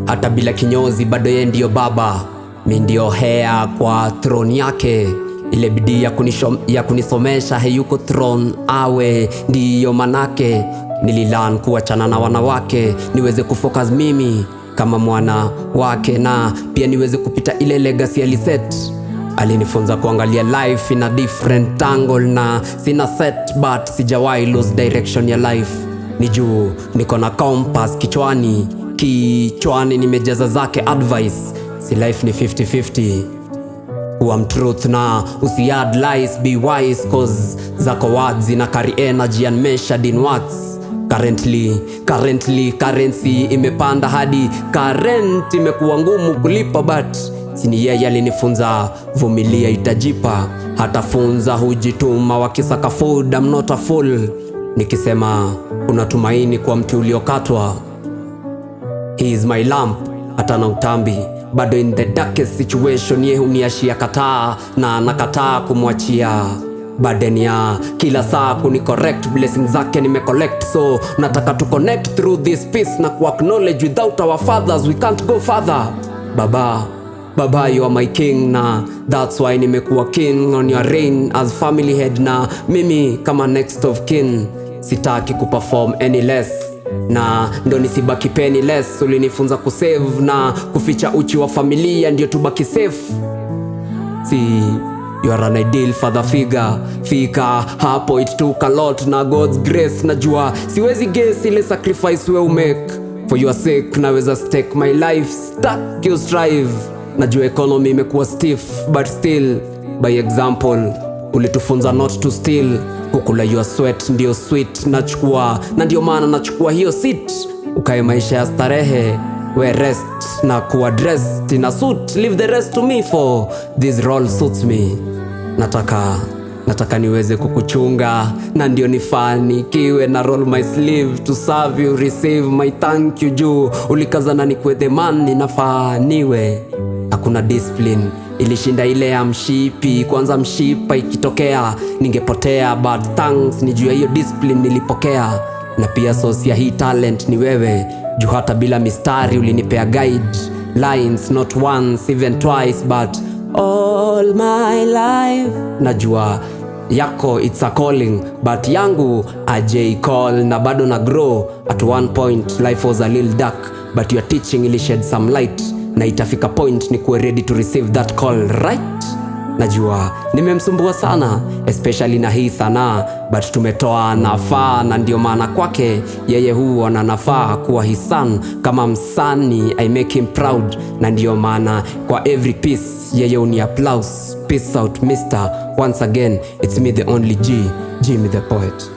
Hata bila kinyozi bado yeye ndio baba, mi ndio hea kwa throne yake. Ile bidii ya kunisomesha hayuko throne awe ndiyo manake. Nililan kuachana na wanawake niweze kufocus mimi kama mwana wake, na pia niweze kupita ile legacy aliset. Alinifunza kuangalia life in a different angle, na sina set but sijawahi lose direction ya life. Ni juu niko na compass kichwani nimejaza zake advice. Si life ni 50-50, kuwa mtruth na usiad lies, be wise cause zako words zina carry energy and measured in words. Currency imepanda hadi current imekuwa ngumu kulipa, but sini yeye alinifunza vumilia itajipa. Hata funza hujituma wakisaka food, I'm not a fool. Nikisema kuna tumaini kwa mti uliokatwa. He is my lamp, hata na utambi bado in the darkest situation ye huniashia kataa, na nakataa kumwachia burden ya kila saa kuni correct. Blessings zake nime collect, so nataka to connect through this peace na ku acknowledge without our fathers we can't go further. Baba you are my king, na that's why nimekuwa king on your reign as family head, na mimi kama next of kin sitaki kuperform any less, na ndo nisibaki penniless. Ulinifunza kusave na kuficha uchi wa familia ndio tubaki safe. You are an ideal father figure. Fika hapo it took a lot, na God's grace najua siwezi guess ile sacrifice we make for your sake. Naweza stake my life, stack you strive. Najua economy imekuwa stiff but still by example ulitufunza not to steal. Kukula your sweat ndio sweet nachukua, na ndio maana nachukua hiyo seat. Ukae maisha ya starehe, we rest na kuwa dressed in a suit. Leave the rest to me for this role suits me. Nataka niweze kukuchunga, na ndio nifanikiwe na roll my sleeve to serve you, receive my thank you. Juu ulikazana nikuwe the man ninafaa niwe. Hakuna discipline ilishinda ile ya mshipi. Kwanza mshipa ikitokea ningepotea, but thanks ni juu ya hiyo discipline nilipokea. Na pia source ya hii talent ni wewe, juu hata bila mistari ulinipea guide lines, not once even twice but all my life. Najua yako it's a calling but yangu a J call, na bado na grow. At one point life was a little dark but your teaching ili shed some light, na itafika point ni kuwe ready to receive that call, right? Najua nimemsumbua sana especially na hii sana, but tumetoa nafaa, na ndio maana kwake yeye huwa na nafaa kuwa his son. Kama msani I make him proud, na ndio maana kwa every piece yeye uni applause. Peace out mister, once again it's me the only G, Jimmy the poet.